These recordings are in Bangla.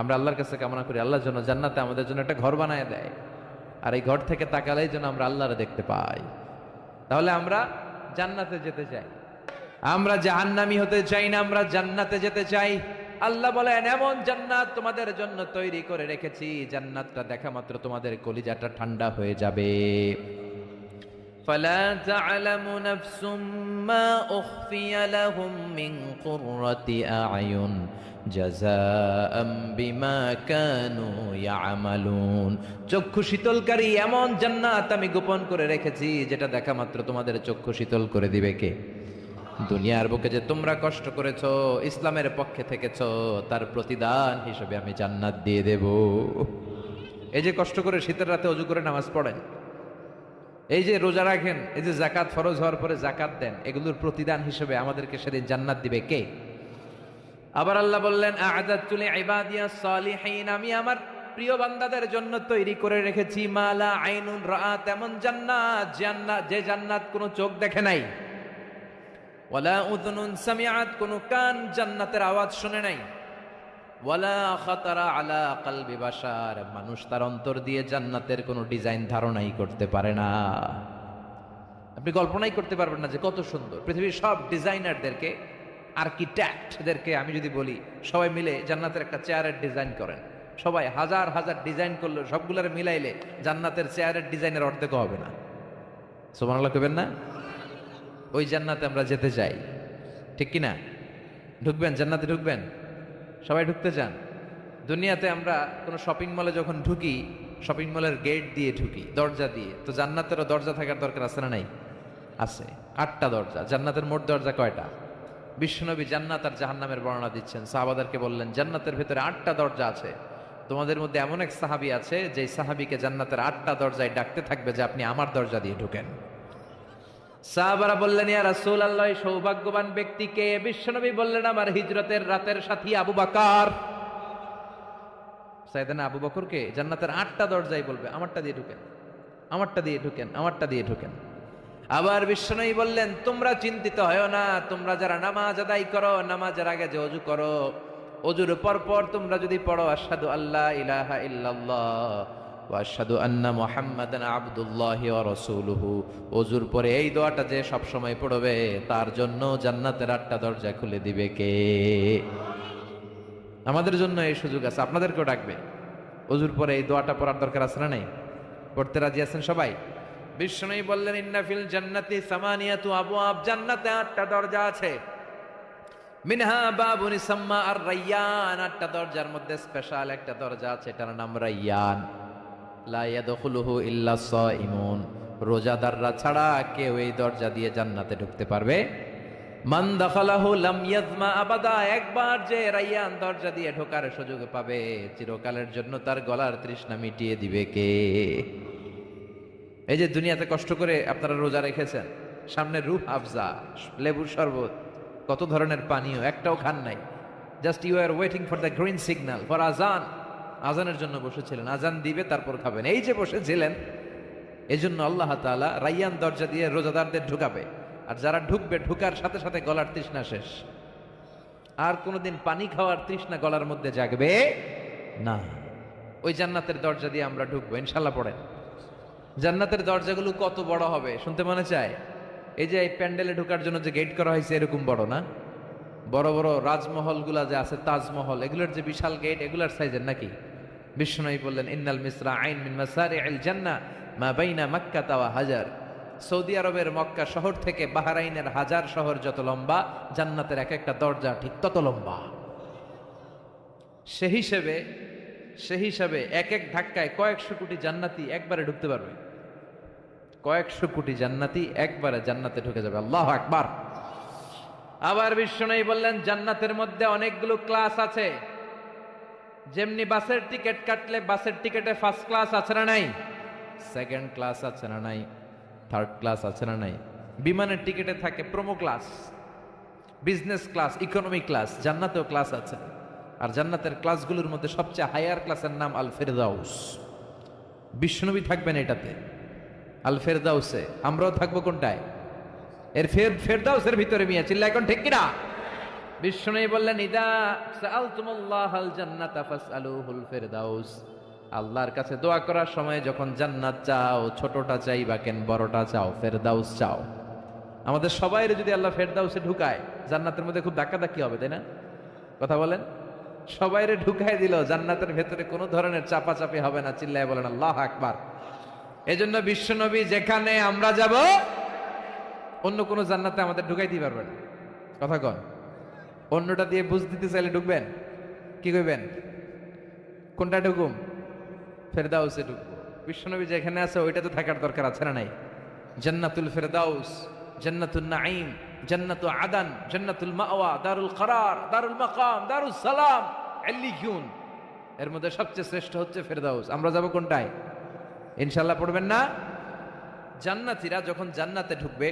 আমরা আল্লাহর কাছে কামনা করি আল্লাহর জন্য জান্নাতে আমাদের জন্য একটা ঘর বানায় দেয়, আর এই ঘর থেকে তাকালেই যেন আমরা আল্লাহরে দেখতে পাই। তাহলে আমরা জান্নাতে যেতে চাই, আমরা জাহান্নামী হতে চাই না, আমরা জান্নাতে যেতে চাই। আল্লাহ বলেন এমন জান্নাত তোমাদের জন্য তৈরি করে রেখেছি, জান্নাতটা দেখা মাত্র তোমাদের কলিজাটা ঠান্ডা হয়ে যাবে। ফালা তা'লামু নাফসুম মা উখফিয়া লাহুম মিন কুররাতি আ'য়ুন জাযাআম বিমা কানু ইয়ামালুন। চক্ষু শীতলকারী এমন জান্নাত আমি গোপন করে রেখেছি, যেটা দেখা মাত্র তোমাদের চক্ষু শীতল করে দিবে কে? দুনিয়ার বুকে যে তোমরা কষ্ট করেছো, ইসলামের পক্ষে থেকেছো, তার প্রতিদান হিসেবে আমি জান্নাত দিয়ে দেব। এই যে কষ্ট করে শীতের রাতে ওযু করে নামাজ পড়েন, এই যে রোজা রাখেন, এই যে যাকাত ফরজ হওয়ার পরে যাকাত দেন, এগুলোর প্রতিদান হিসেবে আমাদেরকে সেদিন জান্নাত দিবে কে? আবার আল্লাহ বললেন আ'আদাতু লিইবাদিয়াস সালিহিন, আমি আমার প্রিয় বান্দাদের জন্য তৈরি করে রেখেছি মালা আইনুন রাআত, এমন জান্নাত, যে জান্নাত কোনো চোখ দেখে নাই, ওয়ালা উযুনুন সামিআত, কোন কান জান্নাতের আওয়াজ শুনে নাই, ওয়ালা খাতারা আলা কলবি বাশার, মানুষ তার অন্তর দিয়ে জান্নাতের কোনো ডিজাইন ধারণাই করতে পারে না। আপনি কল্পনাই করতে পারবেন না যে কত সুন্দর। পৃথিবীর সব ডিজাইনারদেরকে, আর্কিটেক্টদেরকে আমি যদি বলি সবাই মিলে জান্নাতের একটা চেয়ারের ডিজাইন করেন, সবাই হাজার হাজার ডিজাইন করলো, সবগুলোর মিলাইলে জান্নাতের চেয়ারের ডিজাইনের অর্ধেক হবে না। সুবহানাল্লাহ কইবেন না? ওই জান্নাতে আমরা যেতে চাই, ঠিক কিনা? ঢুকবেন জান্নাতে? ঢুকবেন? সবাই ঢুকতে চান? দুনিয়াতে আমরা কোনো শপিং মলে যখন ঢুকি, শপিং মলের গেট দিয়ে ঢুকি, দরজা দিয়ে। তো জান্নাতেরও দরজা থাকার দরকার আছে না নাই? আছে। 8টা দরজা। জান্নাতের মোট দরজা কয়টা? বিশ্বনবী জান্নাত আর জাহান্নামের বর্ণনা দিচ্ছেন, সাহাবাদেরকে বললেন জান্নাতের ভেতরে 8টা দরজা আছে। তোমাদের মধ্যে এমন এক সাহাবী আছে যে সাহাবীকে জান্নাতের 8টা দরজায় ডাকতে থাকবে যে আপনি আমার দরজা দিয়ে ঢুকেন। সাহাবারা বললেন ইয়া রাসূলুল্লাহ, সৌভাগ্যবান ব্যক্তি কে? বিশ্বনবী বললেন আমার হিজরতের রাতের সাথী আবু বকর। সাইয়েদনা আবু বকরকে জান্নাতের 8টা দরজায় বলবে আমারটা দিয়ে ঢুকেন, আমারটা দিয়ে ঢুকেন, আমারটা দিয়ে ঢুকেন। আবার বিশ্বনবী বললেন তোমরা চিন্তিত হয়ো না, তোমরা যারা নামাজ আদায় করো, নামাজের আগে যে ওযু করো, ওযুর পর পর তোমরা যদি পড়ো আশহাদু আল্লা ইলাহা ইল্লাল্লাহ ওয়া আশহাদু আন্না মুহাম্মাদান আবদুল্লাহি ওয়া রাসূলুহু, ওযুর পরে এই দোয়াটা যে সব সময় পড়বে তার জন্য জান্নাতের 8টা দরজা খুলে দিবে কে? আমাদের জন্য এই সুযোগ আছে, আপনাদেরকেও ডাকবে। ওযুর পরে এই দোয়াটা পড়ার দরকার আছে না নাই? পড়তে রাজি আছেন সবাই? বিশ্বনবী বললেন ইন্না ফিল জান্নাতি সামানিয়াতু আবওয়াব, জান্নাতে 8টা দরজা আছে। মিনহা বাবুন ইসাম্মা আর রায়্যান, 8টা দরজার মধ্যে স্পেশাল একটা দরজা আছে, এটার নাম রায়্যান। লা ইয়াদখুলুহু ইল্লা সাইমুন, রোজাদাররা ছাড়া কেউ এই দরজা দিয়ে জান্নাতে ঢুকতে পারবে। মান দাখালাহু লাম ইয়াজমা আবাদা, একবার যে রায়্যান দরজা দিয়ে ঢোকার সুযোগ পাবে চিরকালের জন্য তার গলার তৃষ্ণা মিটিয়ে দিবে কে? এই যে দুনিয়াতে কষ্ট করে আপনারা রোজা রেখেছেন, সামনে রূহ আফজা, লেবুর শরবত, কত ধরনের পানীয়, একটাও খান নাই। Just you are waiting for the green signal for আজান, আজানের জন্য বসেছিলেন, আজান দিবে তারপর খাবেন। এই যে বসেছিলেন, এই জন্য আল্লাহ তাআলা রায়্যান দরজা দিয়ে রোজাদারদের ঢুকাবে। আর যারা ঢুকবে ঢুকার সাথে সাথে গলার তৃষ্ণা শেষ, আর কোনোদিন পানি খাওয়ার তৃষ্ণা গলার মধ্যে জাগবে না। ওই জান্নাতের দরজা দিয়ে আমরা ঢুকবো ইনশাল্লাহ। পড়েন জান্নাতের দরজাগুলো কত বড় হবে শুনতে মনে চায়? এই যে এই প্যান্ডেলে ঢোকার জন্য যে গেট করা হয়েছে এরকম বড় না? বড় বড় রাজমহলগুলা যে আছে, তাজমহল, এগুলোর যে বিশাল গেট, এগুলার সাইজের নাকি? বিশ্বনবী বললেন ইন্নাল মিসরা আইন মিন মাসারি'ল জান্নাহ মা বাইনা মাক্কা ওয়া হাজার, সৌদি আরবের মক্কা শহর থেকে বাহরাইনের হাজার শহর যত লম্বা, জান্নাতের এক একটা দরজা ঠিক তত লম্বা। সে হিসেবে এক এক ধাক্কায় কয়েকশো কোটি জান্নাতি একবারে ঢুকতে পারবে। কয়েকশো কোটি জান্নাতি একবারে জান্নাতে ঢুকে যাবে। আল্লাহু আকবার। আবার বিশ্বনবী বললেন জান্নাতের মধ্যে অনেকগুলো ক্লাস আছে। যেমনি বাসের টিকিট কাটলে বাসের টিকিটে ফার্স্ট ক্লাস আছে না নাই, সেকেন্ড ক্লাস আছে না নাই, থার্ড ক্লাস আছে না নাই, বিমানের টিকিটে থাকে promo class, business class, economy class, জান্নাতেও ক্লাস আছে। আর জান্নাতের ক্লাসগুলোর মধ্যে সবচেয়ে হায়ার ক্লাসের নাম আল ফেরদাউস। বিশ্বনবী থাকবেন এটাতে, আল ফেরদাউসে। আমরাও থাকবো কোনটায়? এর ফেরদাউসের ভিতরে। মিয়া চিল্লা এখন ঠিক কিনা? বিষ্ণু বললেন, ইদা সাআলতুমুল্লাহাল জান্নাতা ফাসআলুহুল ফিরদাউস। আল্লাহর কাছে দোয়া করার সময় যখন জান্নাত চাও, ছোটটা চাইবা কেন, বড়টা চাও, ফেরদাউস চাও। আমাদের সবাইরে যদি আল্লাহ ফেরদাউসে ঢুকায়, জান্নাতের মধ্যে খুব ধাক্কাধাক্কি হবে, তাই না? কথা বলেন। সবাইরে ঢুকায় দিল, জান্নাতের ভেতরে কোনো ধরনের চাপাচাপি হবে না। চিল্লায় বলেন আল্লাহু আকবার। এজন্য বিশ্বনবী যেখানে আমরা যাব, অন্য কোনো জান্নাতে আমাদের ঢুকাইতে পারবে না। কথা কন। অন্যটা দিয়ে বুঝ দিতে চাইলে ঢুকবেন, কি কইবেন? কোনটা ঢুকুম? ফেরদাউসে ঢুকবো। বিশ্বনবী যেখানে আছে ওইটা তো থাকার দরকার আছে না নাই? জান্নাতুল ফেরদাউস, জান্নাতুল নাঈম, জান্নাতু আদান, জান্নাতুল মাওয়া, দারুল করার, দারুল মাকাম, দারুস সালাম, আল্লিয়ুন। এর মধ্যে সবচেয়ে শ্রেষ্ঠ হচ্ছে ফেরদাউস। আমরা যাব কোনটায়? ইনশাআল্লাহ পড়বেন না? জান্নাতীরা যখন জান্নাতে ঢুকবে,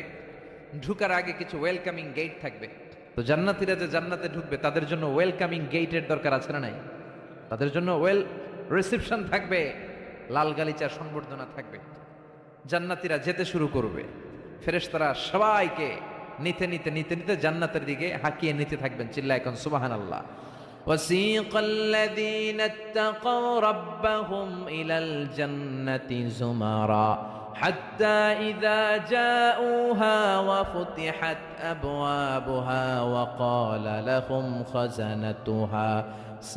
ঢুকার আগে কিছু ওয়েলকামিং গেট থাকবে। তো জান্নাতীরা যে জান্নাতে ঢুকবে তাদের জন্য ওয়েলকামিং গেটের দরকার আছে না নাই? তাদের জন্য ওয়েল রিসেপশন থাকবে, লাল গালিচার সংবর্ধনা থাকবে। জান্নাতীরা যেতে শুরু করবে, ফেরেশতারা সবাইকে নিতে নিতে নিতে নিতে জান্নাতের দিকে হাঁকিয়ে নিতে থাকবেন। চিল্লায় এখন সুবহানাল্লাহ। وسيق الذين اتقوا ربهم إلى الجنة زمرا حتى إذا جاءوها وفتحت أبوابها وقال لهم خزنتها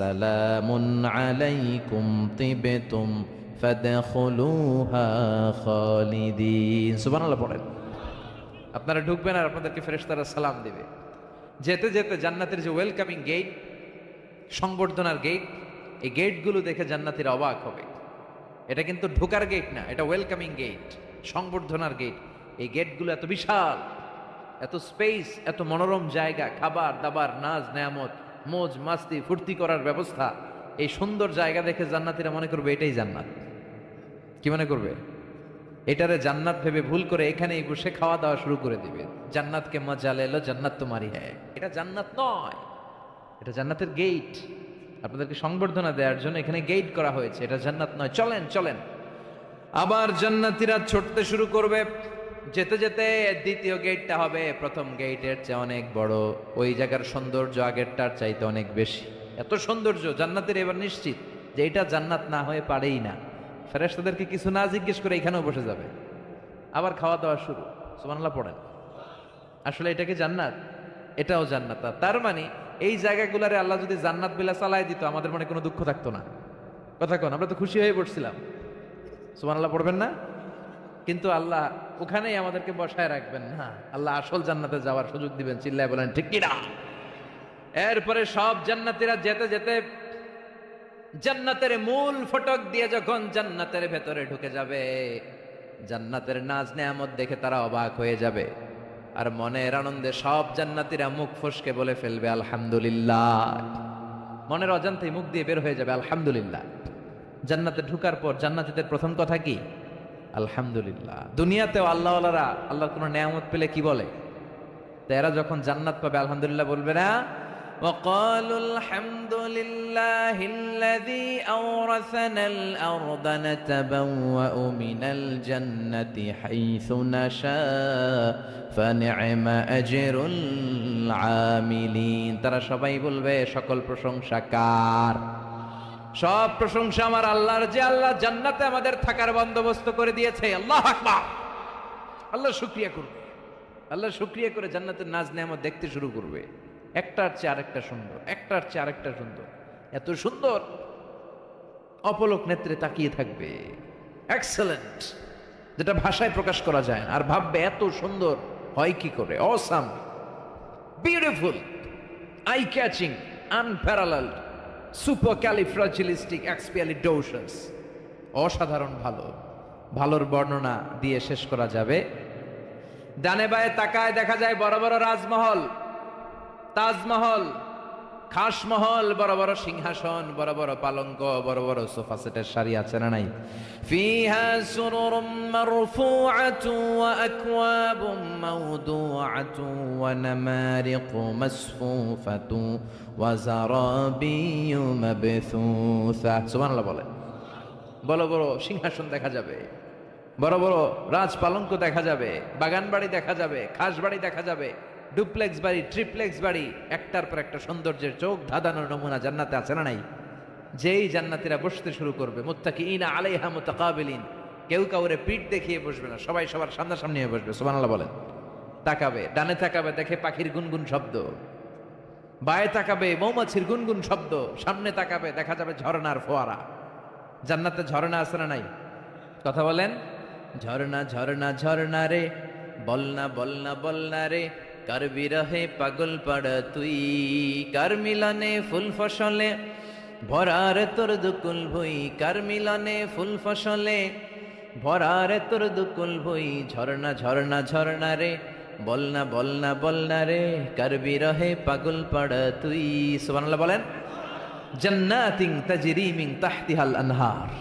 سلام عليكم طبتم فادخلوها خالدين سبحان الله পড়েন। আপনারা ঢুকবেন আর আপনাদেরকে ফেরেশতারা সালাম দিবে। যেতে যেতে জান্নাতের যে ওয়েলকামিং গেট, সংবর্ধনার গেট, এই গেটগুলো দেখে জান্নাতীরা অবাক হবে। এটা কিন্তু ঢোকার গেট না, এটা ওয়েলকামিং গেট, সংবর্ধনার গেট। এই গেটগুলো এত বিশাল, এত স্পেস, এত মনোরম জায়গা, খাবার দাবার, নাজ নেয়ামত, মোজ মাস্তি, ফুর্তি করার ব্যবস্থা। এই সুন্দর জায়গা দেখে জান্নাতীরা মনে করবে এটাই জান্নাত। কি মনে করবে? এটারে জান্নাত ভেবে ভুল করে এখানেই বসে খাওয়া দাওয়া শুরু করে দিবে। জান্নাতকে মজা লেলো, জান্নাত তোমারই হ্যায়। এটা জান্নাত নয়, এটা জান্নাতের গেট। আপনাদেরকে সংবর্ধনা দেওয়ার জন্য এখানে গেট করা হয়েছে, এটা জান্নাত নয়। চলেন চলেন। আবার জান্নাতীরা ছুটতে শুরু করবে। যেতে যেতে দ্বিতীয় গেটটা হবে প্রথম গেটের চেয়ে অনেক বড়। ওই জায়গার সৌন্দর্য আগেরটার চাইতে অনেক বেশি। এত সৌন্দর্য জান্নাতের এবার নিশ্চিত যে এটা জান্নাত না হয়ে পারেই না। ফেরেশতাদেরকে কিছু না জিজ্ঞেস করে এখানেও বসে যাবে। আবার খাওয়া দাওয়া শুরু। সুবহানাল্লাহ পড়েন। আসলে এটা কি জান্নাত? এটাও জান্নাত। তার মানে এই জায়গাগুলারে আল্লাহ যদি জান্নাত বিলা চালায় দিত, আমাদের মনে কোনো দুঃখ থাকতো না। কথা কোন, আমরা তো খুশি হয়ে পড়ছিলাম। সুবহানাল্লাহ পড়বেন না? কিন্তু আল্লাহ ওখানেই আমাদেরকে বসায় রাখবেন না, আল্লাহ আসল জান্নাতে যাওয়ার সুযোগ দিবেন। চিল্লায় বলেন ঠিক কি না? এরপরে সব জান্নাতীরা যেতে যেতে জান্নাতের মূল ফটক দিয়ে যখন জান্নাতের ভেতরে ঢুকে যাবে, জান্নাতের নাজ নেয়ামত দেখে তারা অবাক হয়ে যাবে। আর মনের আনন্দে সব জান্নাতীরা মুখ ফসকে বলে ফেলবে আলহামদুলিল্লাহ। মনের অজান্তেই মুখ দিয়ে বের হয়ে যাবে আলহামদুলিল্লাহ। জান্নাতে ঢুকার পর জান্নাতীদের প্রথম কথা কি? আলহামদুলিল্লাহ। দুনিয়াতেও আল্লাহওয়ালারা আল্লাহর কোনো নেয়ামত পেলে কি বলে? তো এরা যখন জান্নাত পাবে আলহামদুলিল্লাহ বলবে না? وقالوا الحمد لله الذي أورثنا الأرض نتبوأ من الجنة حيث نشاء فنعم أجر العاملين। তারা সবাই বলবে সকল প্রশংসা কার? সব প্রশংসা আমার আল্লাহর, যে আল্লাহ জান্নাতে আমাদের থাকার বন্দোবস্ত করে দিয়েছে। আল্লাহু আকবার। আল্লাহ শুকরিয়া করবে। আল্লাহ শুকরিয়া করে জান্নাতের নাজ নেয়ামত দেখতে শুরু করবে। একটার চেয়ে আরেকটা সুন্দর, একটার চেয়ে আরেকটা সুন্দর। এত সুন্দর অপলক নেত্রে তাকিয়ে থাকবে। এক্সেলেন্ট, যেটা ভাষায় প্রকাশ করা যায় না। আর ভাববে এত সুন্দর হয় কি করে? Awesome, beautiful, eye catching, unparalleled, supercalifragilisticexpialidocious. অসাধারণ ভালো। ভালোর বর্ণনা দিয়ে শেষ করা যাবে। ডানে বায়ে তাকায় দেখা যায় বড় বড় রাজমহল, তাজমহল, খাসমহল, বড় বড় সিংহাসন, বড় বড় পালঙ্ক, বড় বড় সোফা সেটের সারি আছে না নাই? ফিহা সুরুরুম মারফুআতু ওয়া আকওয়াবুম মাওদুআতু ওয়া নামারিকু মাসফুফাতু ওয়া যারাবিয়্যু মাবথুসা। সুবহানাল্লাহ বলেন। বড় বড় সিংহাসন দেখা যাবে, বড় বড় রাজ পালঙ্ক দেখা যাবে, বাগান বাড়ি দেখা যাবে, খাস বাড়ি দেখা যাবে, ডুপ্লেক্স বাড়ি, ট্রিপ্লেক্স বাড়ি, একটার পর একটা সৌন্দর্যের চোখ ধাঁধানোর নমুনা জান্নাতে আছে না নাই? যেই জান্নাতীরা বসতে শুরু করবে, মুত্তাকিইনা আলাইহা মুতাকাবিলিন, কেউ কাউরে পিঠ দেখিয়ে বসবে না, সবাই সবার সামনাসামনি হয়ে বসবে। সুবহানাল্লাহ বলেন। তাকাবে, ডানে তাকাবে, দেখে পাখির গুনগুন শব্দ, বায়ে তাকাবে মৌমাছির গুনগুন শব্দ, সামনে তাকাবে দেখা যাবে ঝর্ণার ফোয়ারা। জান্নাতে ঝর্ণা আছে না নাই? কথা বলেন। ঝর্ণা ঝর্ণা ঝর্ণা রে, বলনা বলনা বলনা রে, কার বিরহে পাগল পাড়া তুই, কার মিলনে ফুল ফসলে ভরার তোর দুকুল ভুই, কার মিলনে ফুল ফসলে ভরার তোর দুকুল ভুই। ঝর্ণা ঝর্ণা ঝর্ণা রে, বলনা বলনা বলনা রে, কার বিরহে পাগল পাড়া তুই। সুবহানাল্লাহ বলেন। জান্নাতিন তাজরি মিন তাহতিহাল আনহার,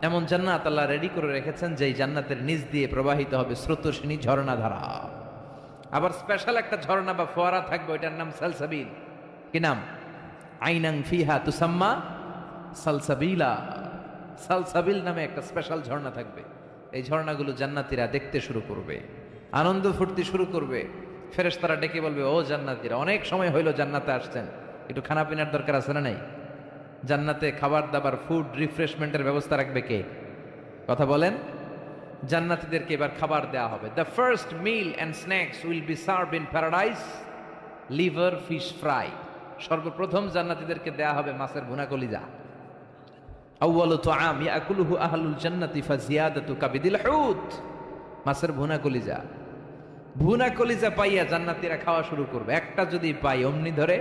এমন জান্নাত আল্লাহ রেডি করে রেখেছেন যেই জান্নাতের নিচ দিয়ে প্রবাহিত হবে স্রোতস্বিনী ঝর্ণা ধারা। আবার স্পেশাল একটা ঝর্ণা বা ফোয়ারা থাকবে, ওইটার নাম সালসাবিল। কি নাম? আইনাং ফিহা তুসাম্মা সালসাবিলা। সালসাবিল নামে একটা স্পেশাল ঝর্ণা থাকবে। এই ঝর্ণাগুলো জান্নাতীরা দেখতে শুরু করবে, আনন্দ ফুর্তি শুরু করবে। ফেরেশতারা ডেকে বলবে, ও জান্নাতীরা, অনেক সময় হইলো জান্নাতে আসছেন, একটু খানা পিনার দরকার আছে না নাই? জান্নাতে খাবার দাবার, ফুড রিফ্রেশমেন্টের ব্যবস্থা রাখবে কে? কথা বলেন। জান্নাতীদেরকে এবার খাবার দেয়া হবে। The first mill and snacks will be served in paradise liver fish fry. সর্বপ্রথম জান্নাতীদেরকে দেয়া হবে মাছের ভুনা কলিজা। আউয়ালু তুআম ইয়াকুলুহু আহলুল জান্নাতি ফাজিয়াদাতু কাবিদিল হুত। মাছের ভুনা কলিজা, ভুনা কলিজা পাইয়া জান্নাতীরা খাওয়া শুরু করবে। একটা যদি পাই অমনি ধরে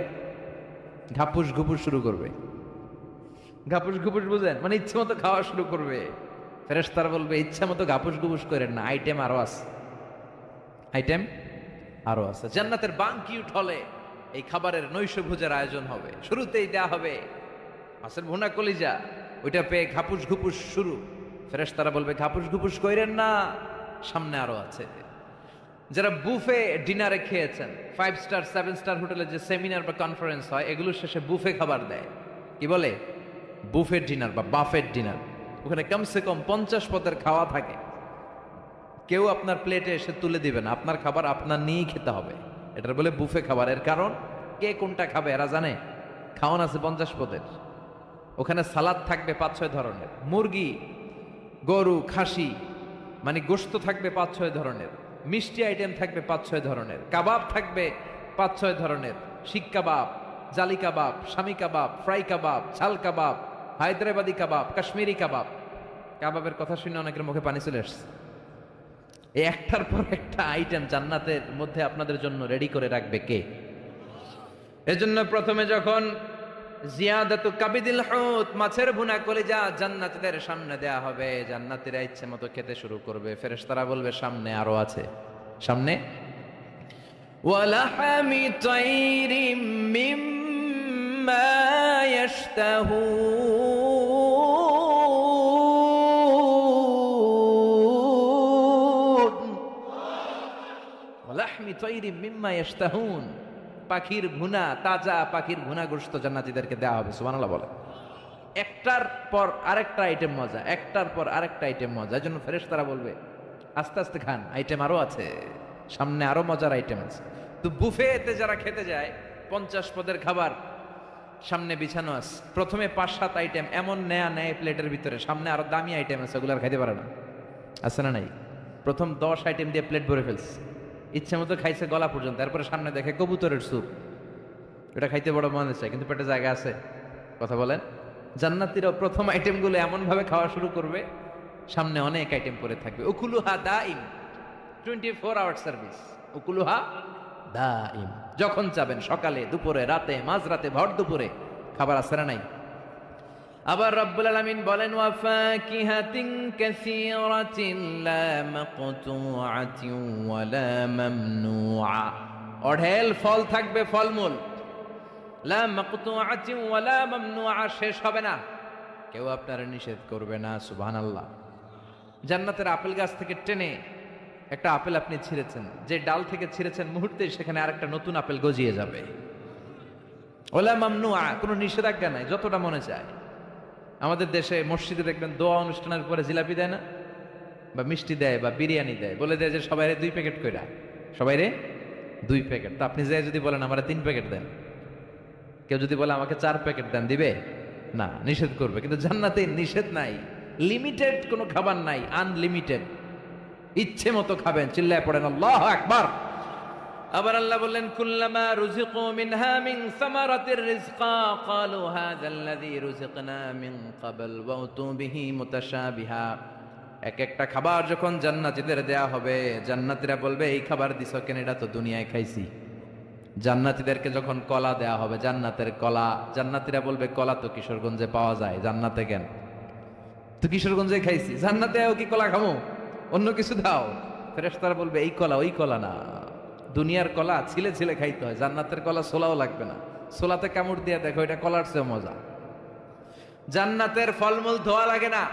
ঘাপুস ঘুপুস শুরু করবে। ঘাপুস ঘুপুস বুঝেন? মানে ইচ্ছে মতো খাওয়া শুরু করবে। ফেরেশতারা বলবে, ইচ্ছা মতো ঘাপুস ঘুপুস করেন না, আইটেম আরো আছে, আইটেম আরো আছে। জান্নাতের বানকিউট হলে এই খাবারের নৈশভোজের আয়োজন হবে। শুরুতেই দেয়া হবে মাছের ভুনা কলিজা, ওইটা পেয়ে ঘাপুস ঘুপুস শুরু। ফেরেশতারা বলবে, ঘাপুস ঘুপুস কইরেন না, সামনে আরো আছে। যারা বুফে ডিনারে খেয়েছেন, 5 স্টার 7 স্টার হোটেলে যে সেমিনার বা কনফারেন্স হয়, এগুলোর শেষে বুফে খাবার দেয়। কি বলে? বুফে ডিনার বা বাফেট ডিনার। ওখানে কমসে কম 50 পদের খাওয়া থাকে। কেউ আপনার প্লেটে এসে তুলে দিবে না, আপনার খাবার আপনার নিয়েই খেতে হবে। এটার বলে বুফে খাবার। এর কারণ, কে কোনটা খাবে এরা জানে। খাওয়ান আছে 50 পদের। ওখানে সালাদ থাকবে 5-6 ধরনের, মুরগি, গরু, খাসি, মানে গোশত থাকবে 5-6 ধরনের, মিষ্টি আইটেম থাকবে 5-6 ধরনের, কাবাব থাকবে 5-6 ধরনের, শিক কাবাব, জালি কাবাব, শামি কাবাব, ফ্রাই কাবাব, ঝাল কাবাব, হায়দ্রাবাদি কাবাব, কাশ্মীরি কাবাব। কাবাবের কথা শুনে অনেকের মুখে পানি চলে আসছে। এই একটার পর একটা আইটেম জান্নাতের মধ্যে আপনাদের জন্য রেডি করে রাখবে কে? এজন্য প্রথমে যখন জিয়াদাতু কাবিদিল হুত, মাছের ভুনা কলিজা জান্নাতীদের সামনে দেয়া হবে, জান্নাতীরা ইচ্ছে মতো খেতে শুরু করবে। ফেরেশতারা বলবে, সামনে আরো আছে, সামনে। ওয়ালাহামি তাইরিম মিম্মা ইয়াশতাহুন, ওয়ালাহমি তাইরিম মিম্মা ইয়াশতাহুন, পাখির ভুনা, তাজা পাখির ভুনা গোশত জান্নাতীদেরকে দেওয়া হবে। সুবহানাল্লাহ বলে। একটার পর আরেকটা আইটেম মজা, একটার পর আরেকটা আইটেম মজা। এই জন্য ফেরেশতারা বলবে, আস্তে আস্তে খান, আইটেম আরো আছে, সামনে আরো মজার আইটেম আছে। তো বুফেতে যারা খেতে যায়, 50 পদের খাবার সামনে বিছানো আছে। প্রথমে 5-7 আইটেম এমন নেয়া নেয় প্লেটের ভিতরে, সামনে আরো দামি আইটেম আছে, ওগুলো আর খাইতে পারে না। আছে না নাই? প্রথম 10 আইটেম দিয়ে প্লেট ভরে ফেলছে, ইচ্ছে মতো খাইছে গলা পর্যন্ত। তারপরে সামনে দেখে কবুতরের স্যুপ, এটা খাইতে বড় মনে চায়, কিন্তু পেটে জায়গা আছে। কথা বলেন। জান্নাতীরা প্রথম আইটেমগুলো এমন ভাবে খাওয়া শুরু করবে, সামনে অনেক আইটেম পড়ে থাকবে। উকুলুহা দাইম, 24 আওয়ার সার্ভিস। উকুলুহা দাইম, যখন চাবেন, সকালে, দুপুরে, রাতে, মাঝরাতে, ভর দুপুরে খাবার আছে না নাই? আবার রব্বুল আলামিন বলেন, ওয়া ফাকিহাতিন কাসীরাতিন লা মাকতুআতিন ওয়া লা মামনুআ। অঢেল ফল থাকবে, ফলমূল। লা মাকতুআতিন ওয়া লা মামনুআ, শেষ হবে না, কেউ আপনারা নিষেধ করবে না। সুবহানাল্লাহ। জান্নাতের আপেল গাছ থেকে টেনে একটা আপেল আপনি ছিঁড়েছেন, যে ডাল থেকে ছিঁড়েছেন মুহূর্তে সেখানে আরেকটা নতুন আপেল গজিয়ে যাবে। ওয়া লা মামনুআ, কোনো নিষেধাজ্ঞা নাই, যতটা মনে চায়। আমাদের দেশে মসজিদে দেখবেন দোয়া অনুষ্ঠানের পরে জিলাপি দেয় না, বা মিষ্টি দেয়, বা বিরিয়ানি দেয়, বলে দেয় যে সবাইরে 2 প্যাকেট কইরা, সবাইরে 2 প্যাকেট। তো আপনি যে যদি বলেন আমার 3 প্যাকেট দেন, কেউ যদি বলে আমাকে 4 প্যাকেট দেন, দিবে না, নিষেধ করবে। কিন্তু জান্নাতে নিষেধ নাই, লিমিটেড কোনো খাবার নাই, আনলিমিটেড, ইচ্ছে মতো খাবেন। চিল্লায় পড়েন আল্লাহু আকবার। আবার আল্লাহ বললেন কুল্লামা রুজিকু মিনহা মিন সামারাতির রিজকা ক্বালু হাযাল্লাযী রুজিকনা মিন ক্বাবল ওয়া উতু বিহি মুতাশাবিহা। এক একটা খাবার যখন জান্নাতীদের দেয়া হবে, জান্নাতীরা বলবে এই খাবার দিছো কেন, এটা তো দুনিয়ায় খাইছি। জান্নাতীদেরকে যখন কলা দেয়া হবে, জান্নাতের কলা, জান্নাতীরা বলবে কলা তো কিশোরগঞ্জে পাওয়া যায়, জান্নাতে কেন? তো কিশোরগঞ্জে খাইছি, জান্নাতেও কি কলা খামো? অন্য কিছু দাও। ফেরেশতারা বলবে এই কলা ওই কলা না, দুনিয়ার কলা ছিলে ছিলে খাইতে হয়, জান্নাতের কলা ছোলাও লাগবে না, ছোলাতে কামড় দিয়ে দেখো এটা কলার চেয়ে মজা। জান্নাতের ফলমূল ধোয়া লাগে না,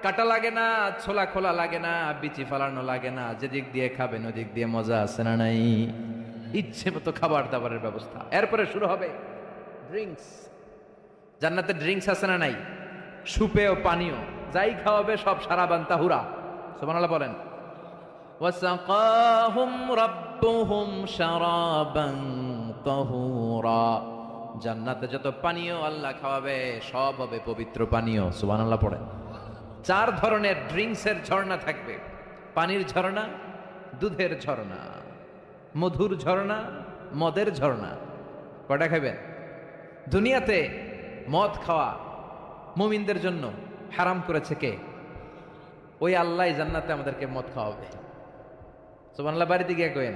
কাটা লাগে না, ছোলা খোলা লাগে না, বিচি ফালানো লাগে না, যেদিক দিয়ে খাবেন ওদিক দিয়ে মজা আছে না নাই? ইচ্ছে মতো খাবার দাবারের ব্যবস্থা। এরপরে শুরু হবে ড্রিঙ্কস। জান্নাতের ড্রিঙ্কস আছে না নাই? সুপেয় পানীয়, যাই খাওয়াবে সব সারাবান তাহুরা। সুবহানাল্লাহ বলেন। ওয়াসাকাহুম রাব্বুহুম শারাবান তাহুরা। জান্নাতে যত পানীয় আল্লাহ খাওয়াবে সব হবে পবিত্র পানীয়। সুবহানাল্লাহ পড়েন। 4 ধরনের ড্রিঙ্কসের ঝর্ণা থাকবে। পানির ঝর্ণা, দুধের ঝর্ণা, মধুর ঝর্ণা, মদের ঝর্ণা। কয়টা খাবেন? দুনিয়াতে মদ খাওয়া মুমিনদের জন্য হারাম করেছে কে? ওই আল্লাহ জান্নাতে আমাদেরকে মদ খাওয়াবে। সুবহানাল্লাহ বাড়িতে গিয়ে কইেন,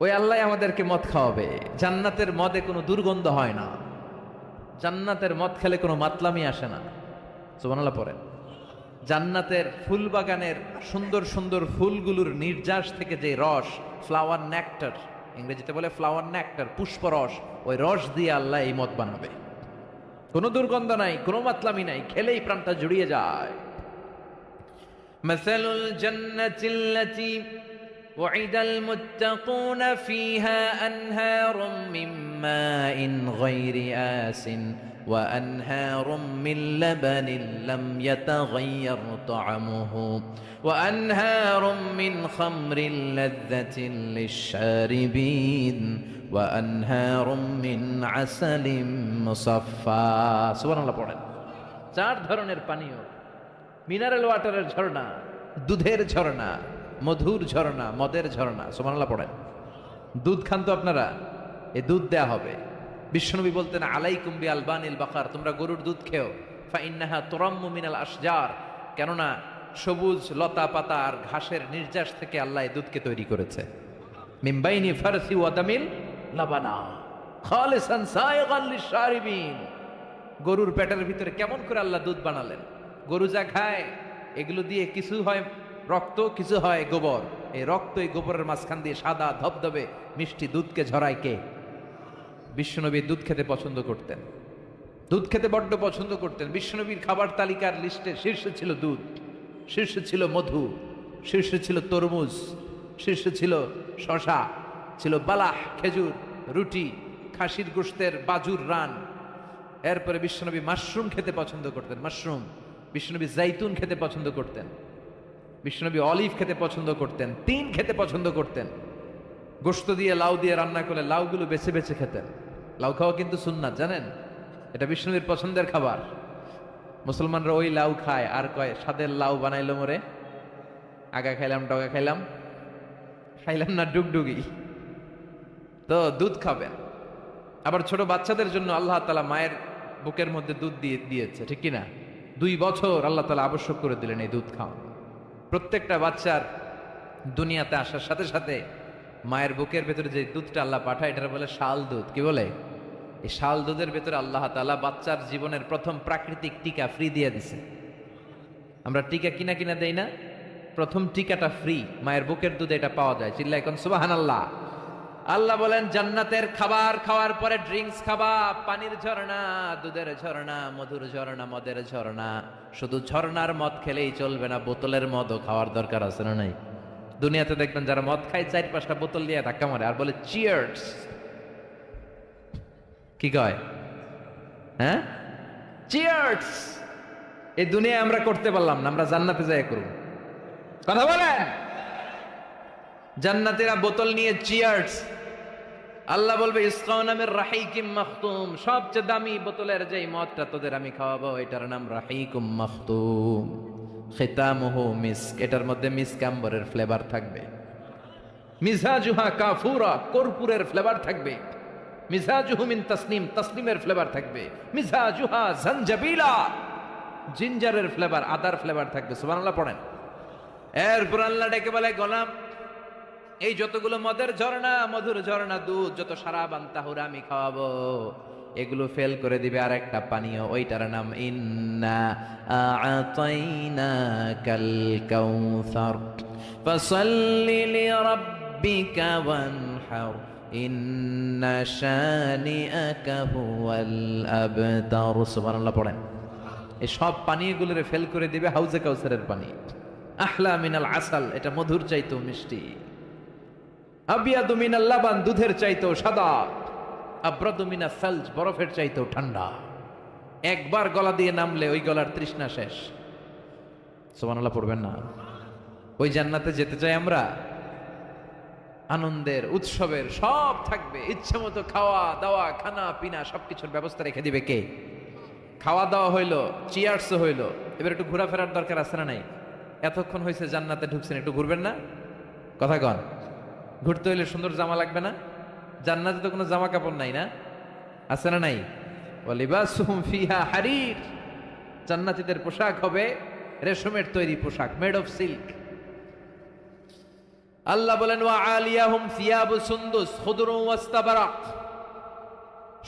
ওই আল্লাহ আমাদেরকে মদ খাওয়াবে। জান্নাতের মদে কোনো দুর্গন্ধ হয় না, জান্নাতের মদ খেলে কোনো মাতলামি আসে না। সুবহানাল্লাহ পড়েন। জান্নাতের ফুল বাগানের সুন্দর সুন্দর ফুলগুলোর নির্যাস থেকে যে রস, ফ্লাওয়ার নেক্টার, ইংরেজিতে বলে ফ্লাওয়ার নেক্টার, পুষ্পরস, ওই রস দিয়ে আল্লাহ এই মদ বানাবে। কোনো দুর্গন্ধ নাই, কোনো মাতলামি নাই, খেলেই প্রাণটা জুড়িয়ে যায়। মাসালুল জান্নাতিল্লাতী ওয়াইদাল মুত্তাকুন ফীহা আনহারুম মিন মাইন গায়রি আসিন وأنهار من لبن لم يتغير طعمه وأنهار من خمر لذة للشاربين وأنهار من عسل مصفى سبحان الله পড়েন। 4 ধরনের পানীয়, মিনারেল ওয়াটারের ঝর্ণা, দুধের ঝর্ণা, মধুর ঝর্ণা, মদের ঝর্ণা। সুবহানাল্লাহ পড়েন। দুধ খান তো আপনারা, এই দুধ দেয়া হবে। বিশ্বনবী বলতেন আলাইকুম বি আলবানিল বাকার, তোমরা গরুর দুধ খেও। ফা ইন্নাহা তুরাম্মু মিনাল আশজার, কেননা সবুজ লতা পাতা আর ঘাসের নির্যাস থেকে আল্লাহ দুধকে তৈরি করেছে। মিন বাইনি ফারসি ওয়া দামিল লাবানা খালিসান সাইগান লিশারিবিন। গরুর পেটের ভিতরে কেমন করে আল্লাহ দুধ বানালেন? গরু যা খায় এগুলো দিয়ে কিছু হয় রক্ত, কিছু হয় গোবর। এই রক্ত এই গোবরের মাঝখান দিয়ে সাদা ধবধবে মিষ্টি দুধকে ঝরায় কে? বিশ্বনবী দুধ খেতে পছন্দ করতেন, দুধ খেতে বড্ড পছন্দ করতেন। বিশ্বনবীর খাবার তালিকার লিস্টে শীর্ষে ছিল দুধ, শীর্ষে ছিল মধু, শীর্ষে ছিল তরমুজ, শীর্ষে ছিল শশা, ছিল বালাহ খেজুর, রুটি, খাসির গোশতের বাজুর রান। এরপরে বিশ্বনবী মাশরুম খেতে পছন্দ করতেন, মাশরুম। বিশ্বনবী জাইতুন খেতে পছন্দ করতেন, বিশ্বনবী অলিভ খেতে পছন্দ করতেন, তিন খেতে পছন্দ করতেন। গোশত দিয়ে লাউ দিয়ে রান্না করলে লাউগুলো বেছে বেছে খেতেন। লাউ খাওয়া কিন্তু সুন্নাত, জানেন? এটা বিষ্ণুবীর পছন্দের খাবার। মুসলমানরা ওই লাউ খায় আর কয় স্বাদের লাউ বানাইলো মোরে, আগা খাইলাম ডগা খাইলাম, খাইলাম না ডুগডুগি। তো দুধ খাবেন। আবার ছোট বাচ্চাদের জন্য আল্লাহ তাআলা মায়ের বুকের মধ্যে দুধ দিয়েছে, ঠিক কিনা? 2 বছর আল্লাহ তাআলা আবশ্যক করে দিলেন এই দুধ খাওয়া। প্রত্যেকটা বাচ্চার দুনিয়াতে আসার সাথে সাথে মায়ের বুকের ভেতরে যে দুধটা আল্লাহ পাঠায় এটা বলে শাল দুধ। কি বলে? এই শাল দুধের ভেতরে আল্লাহ তাআলা বাচ্চার জীবনের প্রথম প্রাকৃতিক টিকা ফ্রি দিয়ে দিছে। আমরা টিকা কিনা কিনা দেই না, প্রথম টিকাটা ফ্রি, মায়ের বুকের দুধে এটা পাওয়া যায়। চিল্লায় এখন সুবহানাল্লাহ। আল্লাহ বলেন জান্নাতের খাবার খাওয়ার পরে ড্রিঙ্কস খাবা, পানির ঝর্ণা, দুধের ঝর্ণা, মধুর ঝর্ণা, মদের ঝর্ণা। শুধু ঝর্ণার মদ খেলেই চলবে না, বোতলের মদও খাওয়ার দরকার আছে না নাই? দুনিয়াতে দেখবেন যারা মদ খায় 4-5টা বোতল দিয়ে ধাক্কা মারে আর বলে চিয়ার্স। কি কয়? হ্যাঁ, চিয়ার্স। এই দুনিয়ায় আমরা করতে পারলাম না, আমরা জান্নাতে যাই করব। কথা বলেন। জান্নাতীরা বোতল নিয়ে চিয়ার্স, আল্লাহ বলবে ইসকাউনা মির রাহিকিম মাখতুম, সবচেয়ে দামি বোতলের যেই মদটা তোদের আমি খাওয়াবো এটার নাম রাহিকুম মাখতুম, খিতামুহু মিস্ক, এটার মধ্যে মিস্ক আম্বরের ফ্লেভার থাকবে। মিজাজুহা কাফুরা, কর্পূরের ফ্লেভার থাকবে। মিজাজুহু মিন তাসনিম, তাসনিমের ফ্লেভার থাকবে। মিজাজুহা জানজাবিলা, জিঞ্জারের ফ্লেভার, আদার ফ্লেভার থাকবে। সুবহানাল্লাহ পড়েন। এরপর আল্লাহ ডেকে বলে গোলাম, এই যতগুলো মদের ঝর্ণা, মধুর ঝর্ণা, দুধ, যত সারাব আনতাহুরা আমি খাওয়াবো, এগুলো ফেল করে দিবে আর একটা পানীয়, ওইটার নাম ইন্না আ'তাইনাকাল কাউসার ফাসাল্লি লিরাব্বিকা ওয়ানহার ইন্না শানিআকা হুয়াল আবতার। সুবহানাল্লাহ পড়েন। এই সব পানীয়গুলোরে ফেল করে দিবে হাউজে কাউসারের পানি। আহলা মিনাল আসাল, এটা মধুর চাইতেও মিষ্টি। আবিয়াদু মিনাল লাবান, দুধের চাইতেও সাদা। আব্রাদু মিনাস সালজ, বরফের চাইতেও ঠান্ডা। একবার গলা দিয়ে নামলে ওই গলার তৃষ্ণা শেষ। সুবহানাল্লাহ পড়বেন না? ওই জান্নাতে যেতে চাই আমরা। আনন্দের, উৎসবের সব থাকবে, ইচ্ছে মতো খাওয়া দাওয়া, খানা পিনা সবকিছুর ব্যবস্থা রেখে দিবে কে? খাওয়া দাওয়া হইলো, চিয়ার্সও হইলো, এবার একটু ঘোরাফেরার দরকার আছে না নাই? এতক্ষণ হয়েছে জান্নাতে ঢুকছেন, একটু ঘুরবেন না? কথা কন। ঘুরতে হইলে সুন্দর জামা লাগবে না? জান্নাতে তো কোনো জামা কাপড় নাই, না আছে না নাই? ওয়ালিবাসুহুম ফিহা হারির, জান্নাতীদের পোশাক হবে রেশমের তৈরি পোশাক, মেড অফ সিল্ক। আল্লাহ বলেন ওয়া আলিয়াহুম সিয়াবু সুন্দুস খুদরুন ওয়াস্তাবারাক,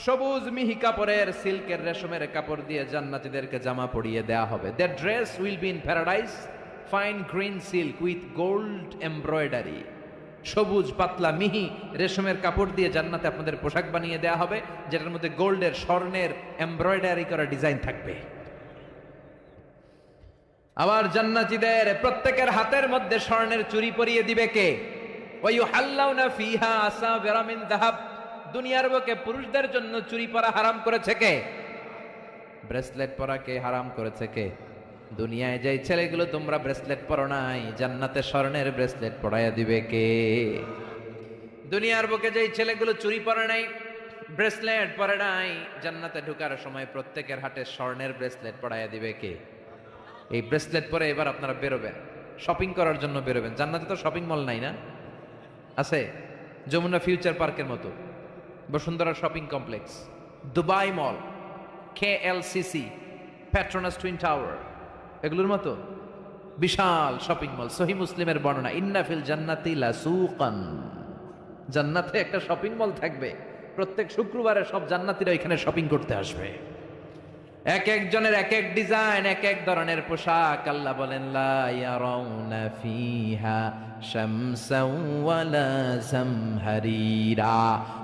সবুজ মিহি কাপড়ের, সিল্কের, রেশমের কাপড় দিয়ে জান্নাতীদেরকে জামা পরিয়ে দেয়া হবে। Their dress will be in paradise fine green silk with gold embroidery, সবুজ পাতলা মিহি রেশমের কাপড় দিয়ে জান্নাতে আপনাদের পোশাক বানিয়ে দেয়া হবে, যেটার মধ্যে গোল্ডের, স্বর্ণের এমব্রয়ডারি করা ডিজাইন থাকবে। আবার জান্নাতীদের প্রত্যেকের হাতের মধ্যে স্বর্ণের চুড়ি পরিয়ে দিবে কে? ওয়া ইউহাল্লাউনা ফিহা আসাবিরা মিন যাহাব, দুনিয়ার বুকে পুরুষদের জন্য চুড়ি পরা হারাম করেছে কে? ব্রেসলেট পরা কে হারাম করেছে কে? দুনিয়ায় যেই ছেলেগুলো তোমরা ব্রেসলেট পরো নাই, জান্নাতে স্বর্ণের ব্রেসলেট পরাইয়া দিবে কে? দুনিয়ার বুকে যেই ছেলেগুলো চুড়ি পরে নাই, ব্রেসলেট পরে নাই, জান্নাতে ঢোকার সময় প্রত্যেকের হাতে স্বর্ণের ব্রেসলেট পরাইয়া দিবে কে? এই ব্রেসলেট পরে এবার আপনারা বেরোবেন, শপিং করার জন্য বেরোবেন। জান্নাতে তো শপিং মল নাই, না আছে? যমুনা ফিউচার পার্কের মতো, বসুন্ধরা শপিং কমপ্লেক্স, দুবাই মল, KLCC, পেট্রোনাস টুইন টাওয়ার, এগুলোর মতো বিশাল শপিং মল। সহিহ মুসলিমের বর্ণনা, ইন্না ফিল জান্নাতি লাসুকান, জান্নাতে একটা শপিং মল থাকবে। প্রত্যেক শুক্রবারে সব জান্নাতীরা এখানে শপিং করতে আসবে। এক একজনের এক এক ডিজাইন, এক এক ধরনের পোশাক। আল্লাহ বলেন লা ইয়ারাউনা ফিহা শামসাও ওয়ালা জামহারিরা,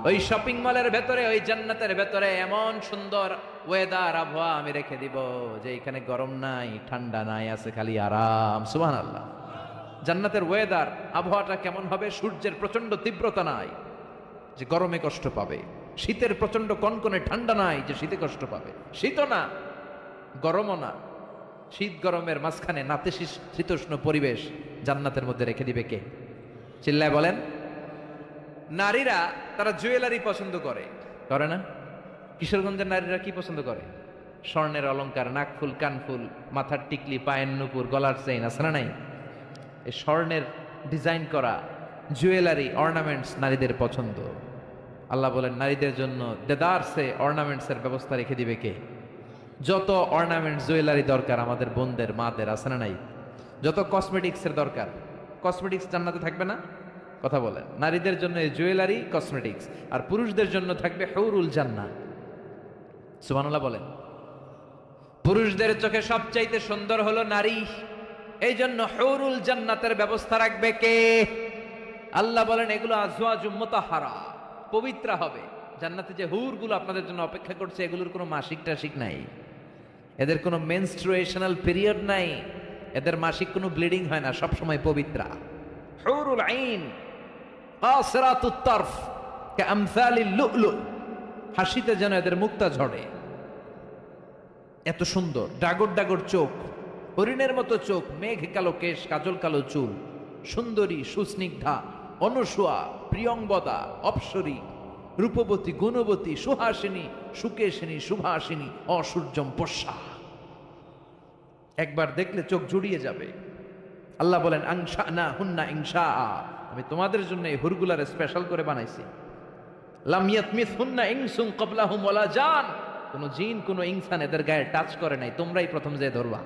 ওই শপিং মলের ভেতরে, ওই জান্নাতের ভেতরে এমন সুন্দর ওয়েদার, আবহাওয়া আমি রেখে দিব যে এখানে গরম নাই, ঠান্ডা নাই, আছে খালি আরাম। সুবহানাল্লাহ। জান্নাতের ওয়েদার, আবহাওয়াটা কেমন হবে? সূর্যের প্রচন্ড তীব্রতা নাই যে গরমে কষ্ট পাবে, শীতের প্রচন্ড কনকনে ঠান্ডা নাই যে শীতে কষ্ট পাবে, শীতও না গরমও না, শীত গরমের মাঝখানে নাতিশীতোষ্ণ পরিবেশ জান্নাতের মধ্যে রেখে দিবে কে? চিল্লায় বলেন। নারীরা তারা জুয়েলারি পছন্দ করে, করে না? কিশোরগঞ্জের নারীরা কি পছন্দ করে? স্বর্ণের অলংকার, নাকফুল, কানফুল, মাথার টিকলি, পায়ের নুপুর, গলার চেইন, আছে না নাই? এই স্বর্ণের ডিজাইন করা জুয়েলারি, অর্নামেন্টস নারীদের পছন্দ। আল্লাহ বলেন নারীদের জন্য দেদারসে অর্নামেন্টসের ব্যবস্থা রেখে দিবে কে? যত অর্নামেন্টস, জুয়েলারি দরকার আমাদের বোনদের, মাদের, আছে না নাই? যত কসমেটিক্সের দরকার, কসমেটিক্স জান্নাতে থাকবে না? কথা বলেন। নারীদের জন্য জুয়েলারি, কসমেটিক্স, আর পুরুষদের জন্য থাকবে হুরুল জান্নাহ। সুবহানাল্লাহ বলেন। পুরুষদের চোখে সবচাইতে সুন্দর হলো নারী, এই জন্য হুরুল জান্নাতের ব্যবস্থা রাখবে কে? আল্লাহ বলেন এগুলো আজওয়াজুম মুতাহহারা, পবিত্র হবে। জান্নাতে যে হুরগুলো আপনাদের জন্য অপেক্ষা করছে, এগুলোর কোনো মাসিক টাসিক নাই, এদের কোনো মেনস্ট্রুয়েশনাল পিরিয়ড নাই, এদের মাসিক কোনো ব্লিডিং হয় না, সব সময় পবিত্রা। হুরুল আইন কাসরাতুত তারফ কামসালিল লুলু, হাসিতে যেন এদের মুক্তা ঝরে, এত সুন্দর। ডাগর ডাগর চোখ, হরিণের মতো চোখ, মেঘ কালো কেশ, কাজল কালো চুল, সুন্দরী, সুস্নিগ্ধা, অনুসুয়া, প্রিয়ংবদা, অপ্সরী, রূপবতী, গুণবতী, সুহাসিনী, সুকেশিনী, সুভাসিনী, অসূর্যম পোষা। একবার দেখলে চোখ জুড়িয়ে যাবে। আল্লাহ বলেন আংশা না হুন্না ইংশা, আমি তোমাদের জন্য এই হুরগুলার স্পেশাল করে বানাইছি। লাম ইয়াতমিসহুন্না ইনসুন ক্বাবলাহুম ওয়ালা জান, কোন জিন কোন ইনসান এদের গায়ে টাচ করে নাই, তোমরাই প্রথম যে ধরবা।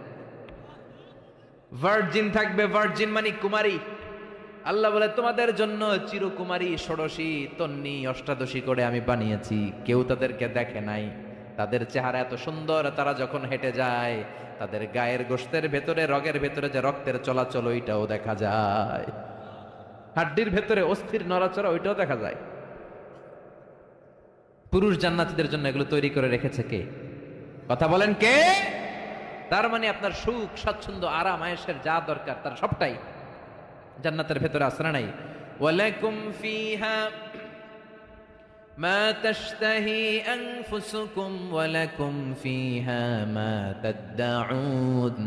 ভার্জিন থাকবে, ভার্জিন মানে কুমারী। আল্লাহ বলে তোমাদের জন্য চিরকুমারী, ষোড়শী, তন্নি, অষ্টাদশী করে আমি বানিয়েছি, কেউ তাদেরকে দেখে নাই। তাদের চেহারা এত সুন্দর, তারা যখন হেঁটে যায় তাদের গায়ের গোশতের ভেতরে, রগের ভেতরে যে রক্তের চলাচল ওইটাও দেখা যায়, হাড্ডির ভেতরে অস্থির নড়াচড়া ওইটাও দেখা যায়। পুরুষ জান্নাতীদের জন্য এগুলো তৈরি করে রেখেছে কে? কথা বলেন কে? তার মানে আপনার সুখ, স্বাচ্ছন্দ্য, আরাম, আয়েশের যা দরকার তার সবটাই জান্নাতের ভেতরে আছে না নাই? ওয়ালাকুম ফিহা মা তাশতাহি আনফুসুকুম ওয়ালাকুম ফিহা মা তাদউন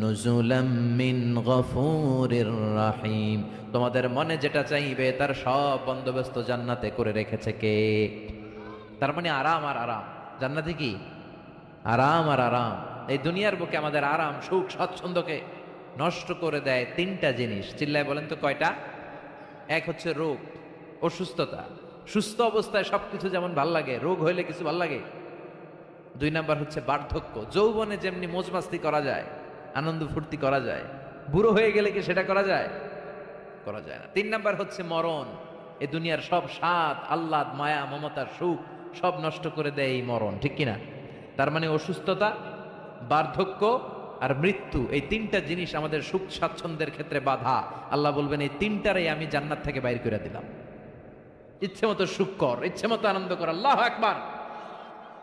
নুজুলাম মিন গফুরির রহিম। তোমাদের মনে যেটা চাইবে তার সব বন্দোবস্ত জান্নাতে করে রেখেছে কে? তার মানে আরাম আর আরাম। জান্নাতে কি? আরাম আর আরাম। এই দুনিয়ার বুকে আমাদের আরাম, সুখ, স্বাচ্ছন্দ্যকে নষ্ট করে দেয় তিনটা জিনিস। চিল্লায় বলেন তো কয়টা? এক হচ্ছে রোগ, অসুস্থতা। সুস্থ অবস্থায় সবকিছু যেমন ভাল লাগে, রোগ হইলে কিছু ভাল লাগে। দুই নাম্বার হচ্ছে বার্ধক্য। যৌবনে যেমনি মজমাস্তি করা যায়, আনন্দ ফুর্তি করা যায়, বুড়ো হয়ে গেলে কি সেটা করা যায়? করা যায় না। তিন নাম্বার হচ্ছে মরণ। এই দুনিয়ার সব স্বাদ, আহ্লাদ, মায়া, মমতার সুখ সব নষ্ট করে দেয় এই মরণ, ঠিক কিনা? তার মানে অসুস্থতা, বার্ধক্য আর মৃত্যু, এই তিনটা জিনিস আমাদের সুখ স্বাচ্ছন্দ্যের ক্ষেত্রে বাধা। আল্লাহ বলবেন এই তিনটারই আমি জান্নাত থেকে বাইর করে দিলাম। ইচ্ছে মতো সুখ কর, ইচ্ছে মতো আনন্দ কর। আল্লাহু আকবার।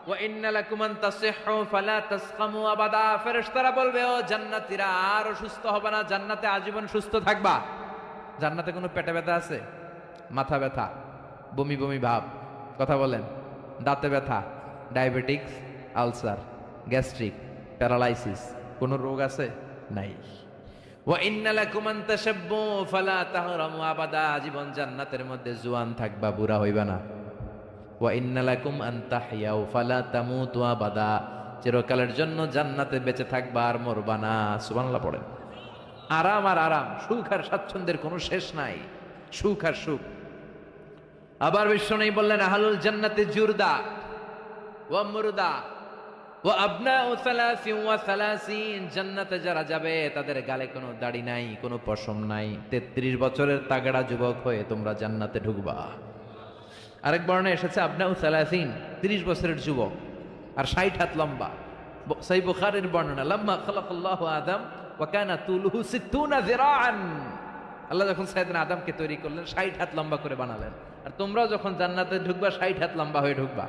ওয়া ইন্না লাকুম আন তাসিহু ফালা তাসকামু আবাদা। ফেরেশতারা বলবে ও জান্নাতীরা আর অসুস্থ হবে না, জান্নাতে আজীবন সুস্থ থাকবা। জান্নাতে কোনো পেটে ব্যথা আছে? মাথা ব্যথা, বমি বমি ভাব, কথা বলেন, দাঁতে ব্যথা, ডায়াবেটিক্স, আলসার, গ্যাস্ট্রিক, প্যারালাইসিস, কোন রোগ আছে? নাই। ওয়া ইন্না লাকুম আন তাশাব্বু ফালা তাহরামু আবাদা। জীবন জান্নাতের মধ্যে জোয়ান থাকবা, বুড়া হইবা না। ওয়া ইন্না লাকুম আন তাহইয়াউ ফালা তামুতু আবাদা। চিরকালের জন্য জান্নাতে বেঁচে থাকবা আর মরবা না। সুবহানাল্লাহ পড়েন। আরাম আর আরাম, সুখ আর স্বাচ্ছন্দ্যের কোনো শেষ নাই, সুখ আর সুখ। আবার বিষ্ণু বললেন আহলুল জান্নাতে জুরদা ওয়া মুরদা ওয়া আবনাউ সালাসিন ওয়া সালাসিন। জান্নাতে যারা যাবে তাদের গালে কোনো দাড়ি নাই, কোনো পশম নাই। 33 বছরের তাগড়া যুবক হয়ে তোমরা জান্নাতে ঢুকবা। আরেক বর্ণনায় এসেছে আবনাউ সালাসিন, 30 বছরের যুবক আর 60 হাত লম্বা। সহিহ বুখারীর বর্ণনা, লাম্মা খালাকাল্লাহু আদম ওয়া কানা তুলুহু 60 যিরাআন। আল্লাহ যখন সাইয়েদনা আদমকে তৈরি করলেন 60 হাত লম্বা করে বানালেন, আর তোমরাও যখন জান্নাতে ঢুকবা 60 হাত লম্বা হয়ে ঢুকবা।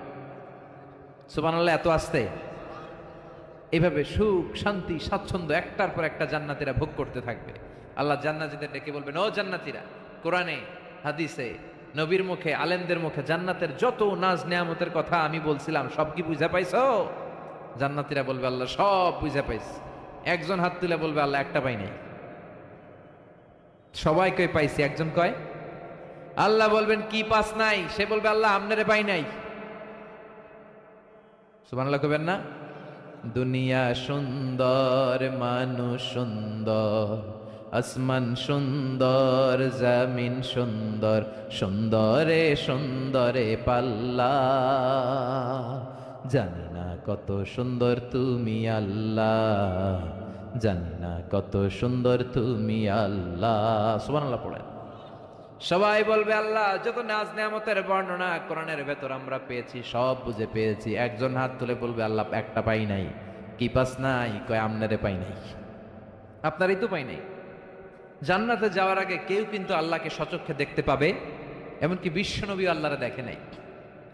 সুবহানাল্লাহ। এত আসতে এইভাবে সুখ, শান্তি, স্বাচ্ছন্দ্য একটার পর একটা জান্নাতীরা ভোগ করতে থাকবে। আল্লাহ জান্নাতীদের ডেকে বলবেন ও জান্নাতীরা, কোরআনে, হাদিসে, নবীর মুখে, আলেমদের মুখে জান্নাতের যত নাজ নেয়ামতের কথা আমি বলছিলাম সব কি বুঝা পাইছো? জান্নাতীরা বলবে আল্লাহ সব বুঝা পাইছি। একজন হাত তুলে বলবে আল্লাহ একটা পাই নাই। সবাই কই পাইছি, একজন কয়। আল্লাহ বলবেন কি পাস নাই? সে বলবে আল্লাহ আমনেরে পাই নাই। সুবহানাল্লাহ কইবেন না? দুনিয়া সুন্দর, মানুষ সুন্দর, আসমান সুন্দর, জমিন সুন্দর, সুন্দরে সুন্দরে পাল্লা। জানি না কত সুন্দর তুমি আল্লাহ, জানি না কত সুন্দর তুমি আল্লাহ। সুবহানাল্লাহ পড়েন। সবাই বলবে আল্লাহ যত নাজ নেয়ামতের বর্ণনা কোরআনের ভেতর আমরা পেয়েছি সব বুঝে পেয়েছি। একজন হাত তুলে বলবে আল্লাহ একটা পাই নাই। কি পাস নাই? কয় আমনারে পাই নাই। আপনারই তো পাই নাই। জান্নাতে যাওয়ার আগে কেউ কিন্তু আল্লাহকে সচক্ষে দেখতে পাবে, এমনকি বিশ্বনবী আল্লাহরে দেখে নাই।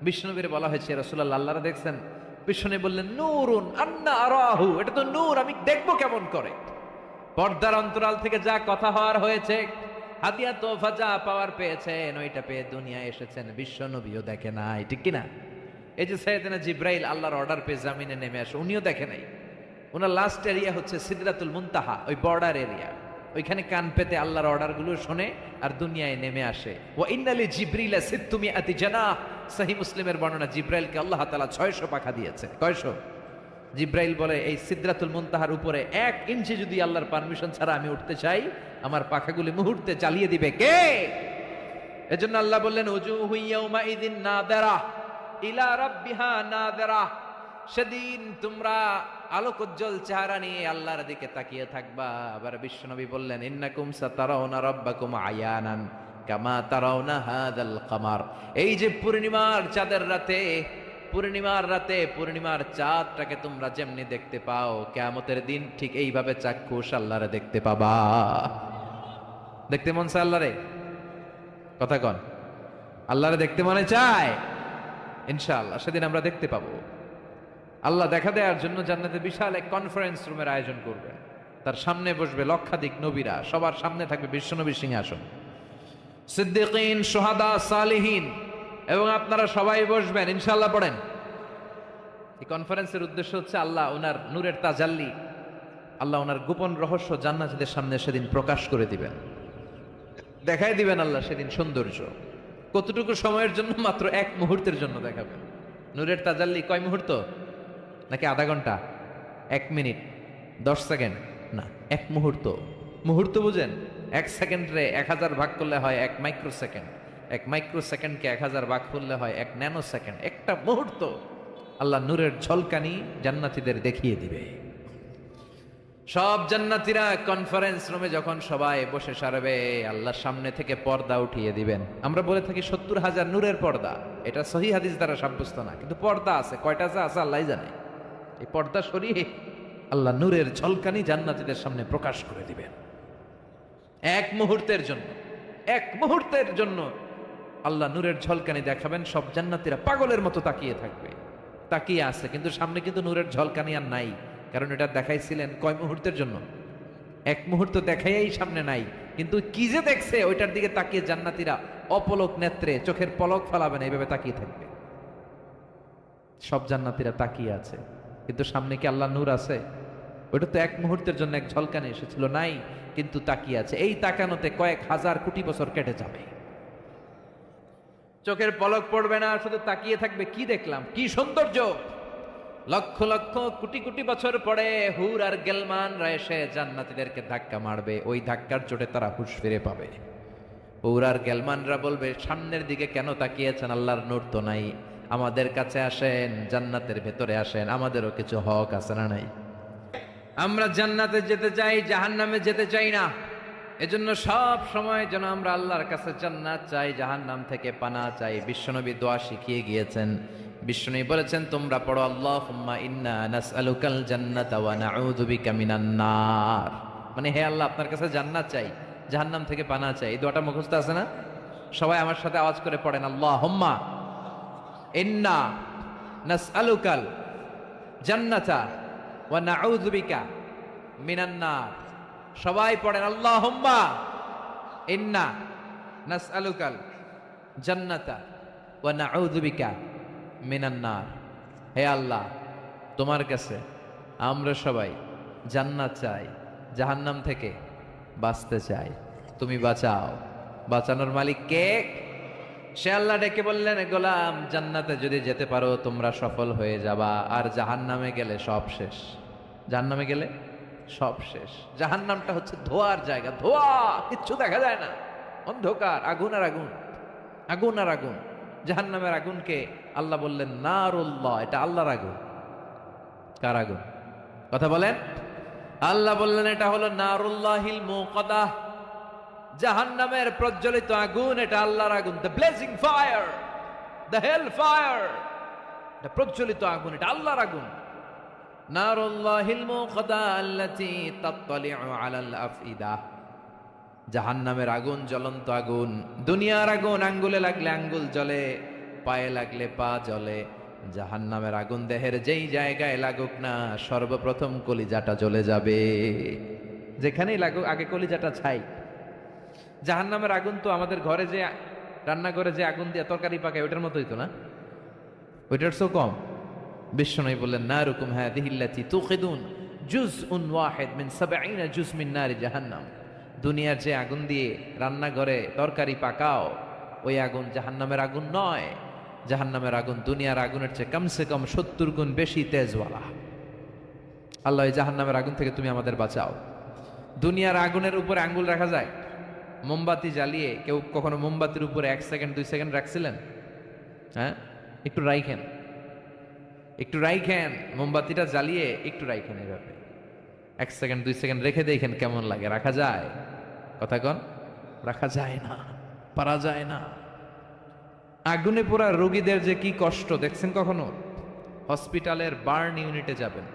বিশ্বনবীর বলা হয়েছে রাসূলুল্লাহ আল্লাহরে দেখছেন? বিশ্বনবী বললেন নূরুন আন্না আরাহু, এটা তো নূর, আমি দেখবো কেমন করে? পর্দার অন্তরাল থেকে যা কথা হওয়ার হয়েছে, হাদিয়া তোফা যা পাওয়ার পেয়েছেন, ওইটা পেয়ে দুনিয়ায় এসেছেন, বিশ্ব নবীও দেখে নাই, ঠিক কিনা? এই যে সাইয়েদনা জিব্রাইল আল্লাহর অর্ডার পেয়ে জামিনে নেমে আসে, উনিও দেখে নাই। ওনার লাস্ট এরিয়া হচ্ছে সিদরাতুল মুনতাহা, ওই বর্ডার এরিয়া। ওইখানে কান পেতে আল্লাহর অর্ডার গুলো শোনে আর দুনিয়ায় নেমে আসে। ওয়া ইন্নালি জিবরিলা সিত্তুমিআতি জানাহ, সহিহ মুসলিমের বর্ণনা, জিব্রাইলকে আল্লাহ তাআলা 600 পাখা দিয়েছে। কয়শো? জিব্রাইল বলে এই সিদরাতুল মুনতাহার উপরে 1 ইঞ্চি যদি আল্লাহর পারমিশন ছাড়া আমি উঠতে চাই, আমার পাখাগুলি মুহূর্তে চালিয়ে দিবে কে? এজন্য আল্লাহ বললেন উজুহু ইয়াউমা ইযিন নাযিরা ইলা রাব্বিহা নাযিরা, সেদিন তোমরা আলোকোজ্জ্বল চেহারা নিয়ে আল্লাহর দিকে তাকিয়ে থাকবা। আবার বিশ্বনবী বললেন ইন্নাকুম সাতারাউনা রাব্বাকুম আয়ানান কামা তারাউনা হাযাল কামার, এই যে পূর্ণিমার চাঁদের রাতে, পূর্ণিমার রাতে পূর্ণিমার চাঁদটাকে তোমরা যেমনি দেখতে পাও, কিয়ামতের দিন ঠিক এইভাবে চাক্ষুষ আল্লাহরে দেখতে পাবা। দেখতে মন চায় আল্লাহরে? কথা কন, আল্লাহরে দেখতে মনে চায়? ইনশাআল্লাহ সেদিন আমরা দেখতে পাবো। আল্লাহ দেখা দেওয়ার জন্য জান্নাতে বিশাল এক কনফারেন্স রুমের আয়োজন করবে, তার সামনে বসবে লক্ষাধিক নবীরা, সবার সামনে থাকবে বিশ্বনবীর সিংহাসন, সিদ্দিকিন, শুহাদা, সালিহিন, এবং আপনারা সবাই বসবেন ইনশাআল্লাহ। পড়েন, এই কনফারেন্সের উদ্দেশ্য হচ্ছে আল্লাহ ওনার নূরের তাজাল্লি, আল্লাহ ওনার গোপন রহস্য জান্নাতীদের সামনে সেদিন প্রকাশ করে দিবেন, দেখাই দিবেন আল্লাহ সেদিন সৌন্দর্য। কতটুকু সময়ের জন্য? মাত্র 1 মুহূর্তের জন্য দেখাবেন। নূরের তাজাল্লি কয় মুহূর্ত? নাকি আধা ঘন্টা, 1 মিনিট, 10 সেকেন্ড? না, 1 মুহূর্ত। মুহূর্ত বুঝেন? 1 সেকেন্ডে 1000 ভাগ করলে হয় 1 মাইক্রো সেকেন্ড, 1 মাইক্রো সেকেন্ডকে 1000 ভাগ করলে হয় 1 ন্যানো সেকেন্ড। একটা মুহূর্ত আল্লাহ নূরের ঝলকানি জান্নাতীদের দেখিয়ে দিবে। সব জান্নাতীরা কনফারেন্স রুমে যখন সবাই বসে সারবে, আল্লাহর সামনে থেকে পর্দা উঠিয়ে দিবেন। আমরা বলে থাকি 70,000 নূরের পর্দা, এটা সহিহ হাদিস দ্বারা সাব্যস্ত না, কিন্তু পর্দা আছে। কয়টা আছে আল্লাহই জানে। এই পর্দা সরিয়ে আল্লাহ নূরের ঝলকানি জান্নাতীদের সামনে প্রকাশ করে দিবেন। 1 মুহূর্তের জন্য, 1 মুহূর্তের জন্য আল্লাহ নূরের ঝলকানি দেখাবেন। সব জান্নাতীরা পাগলের মতো তাকিয়ে থাকবে, তাকিয়ে আছে, কিন্তু সামনে কিন্তু নূরের ঝলকানি আর নাই, কারণ এটা দেখাইছিলেন কয় মুহূর্তের জন্য? 1 মুহূর্ত দেখাইয়াই সামনে নাই, কিন্তু কি যে দেখছে ওইটার দিকে তাকিয়ে জান্নাতীরা অপলক নেত্রে, চোখের পলক ফেলাবে না, এইভাবে তাকিয়ে থাকবে। সব জান্নাতীরা তাকিয়ে আছে, কিন্তু সামনে কি আল্লাহ নূর আছে? ওইটা তো 1 মুহূর্তের জন্য এক ঝলকানি এসেছিল, নাই, কিন্তু তাকিয়ে আছে। এই তাকানোতে কয়েক হাজার কোটি বছর কেটে যাবে, চোখের পলক পড়বে না, শুধু তাকিয়ে থাকবে। কি দেখলাম, কি সৌন্দর্য! লক্ষ লক্ষ কোটি কোটি বছর পরে হুর আর গেলমানরা এসে জান্নাতীদেরকে ধাক্কা মারবে, ওই ধাক্কার চোটে তারা হুঁশ ফিরে পাবে। হুর আর গেলমানরা বলবে সামনের দিকে কেন তাকিয়েছেন? আল্লাহর নূর তো নাই, আমাদের কাছে আসেন, জান্নাতের ভেতরে আসেন, আমাদেরও কিছু হক আছে না নাই? আমরা জান্নাতে যেতে চাই, জাহান্নামে যেতে চাই না। এজন্য সব সময় যেন আমরা আল্লাহর কাছে জান্নাত চাই, জাহান্নাম থেকে পানা চাই। বিশ্বনবী দোয়া শিখিয়ে গিয়েছেন। বিশ্বনবী বলেছেন, তোমরা পড়ো আল্লাহুম্মা ইন্না নাসআলুকাল জান্নাতা ওয়া নাউযু বিকা মিনান নার, মানে হে আল্লাহ আপনার কাছে জান্নাত চাই, জাহান্নাম থেকে পানা চাই। এই দোয়াটা মুখস্থ আছে না? সবাই আমার সাথে আওয়াজ করে পড়েন, আল্লাহুম্মা ইন্না নাসআলুকাল জান্নাতা ওয়া নাউযু বিকা মিনান নার। সবাই পড়েন, আল্লাহুম্মা ইন্না নাসআলুকাল জান্নাতা ওয়া নাউযু বিকা মিনান নার। হে আল্লাহ, তোমার কাছে আমরা সবাই জান্নাত চাই, জাহান্নাম থেকে বাঁচতে চাই, তুমি বাঁচাও। বাঁচানোর মালিক কে? সে আল্লাহ ডেকে বললেন, গোলাম জান্নাতে যদি যেতে পারো তোমরা সফল হয়ে যাবা, আর জাহান্নামে গেলে সব শেষ। জাহান্নামে গেলে সব শেষ। জাহান্নামটা হচ্ছে ধোয়ার জায়গা, ধোয়া, কিচ্ছু দেখা যায় না, অন্ধকার, আগুন আর আগুন, আগুন আর আগুন। জাহান্নামের আগুনকে আল্লাহ বললেন নারুল্লাহ, এটা আল্লাহর আগুন। কার আগুন? কথা বলেন। আল্লাহ বললেন এটা হলো নারুল্লাহিল মুকাদ্দাহ, জাহান্নামের প্রজ্বলিত আগুন, এটা আল্লাহর আগুন। The blazing fire, the hell fire, এটা প্রজ্বলিত আগুন, এটা আল্লাহর আগুন। নারুল্লাহিল মুকাদ্দাহ আল্লাতী তাত্তালিউ আলাল আফইদা, জাহান্নামের আগুন জ্বলন্ত আগুন, দুনিয়ার আগুন আঙ্গুলে লাগলে আঙ্গুল জ্বলে, পায়ে লাগলে পা জ্বলে। জাহান্নামের আগুন দেহের যেই জায়গায় লাগুক না, সর্বপ্রথম কলিজাটা জ্বলে যাবে। যেখানেই লাগুক আগে কলিজাটা ছাই। জাহান্নামের আগুন তো আমাদের ঘরে যে রান্নাঘরে যে আগুন দিয়ে তরকারি পাকায় ওইটার মতোই তো না, ওইটার সো কম। বিশ্বনবী বললেন, নারুকুম হাযিহিল্লাতী তুকিদুন জুজউন ওয়াহিদ মিন ৭০ জুজ মিন নারি জাহান্নাম। দুনিয়ার যে আগুন দিয়ে রান্নাঘরে তরকারি পাকাও, ওই আগুন জাহান্নামের আগুন নয়। জাহান্নামের আগুন দুনিয়ার আগুনের চেয়ে কমসে কম 70 গুণ বেশি তেজওয়ালা। আল্লাহ এই জাহান্নামের আগুন থেকে তুমি আমাদের বাঁচাও। দুনিয়ার আগুনের উপরে আঙ্গুল রাখা যায়? মোমবাতি জ্বালিয়ে কেউ কখনো মোমবাতির উপরে 1 সেকেন্ড 2 সেকেন্ড রাখছিলেন? হ্যাঁ, একটু রাইখেন, একটু রাইখেন, মোমবাতিটা জ্বালিয়ে একটু রাইখেন, এভাবে 1 সেকেন্ড 2 সেকেন্ড রেখে দেখেন কেমন লাগে। রাখা যায়? কথা কন, রাখা যায় না, পারা যায় না। আগুনে পোড়া রোগীদের যে কি কষ্ট দেখছেন কখনো? হসপিটালের বার্ন ইউনিটে যাবেন,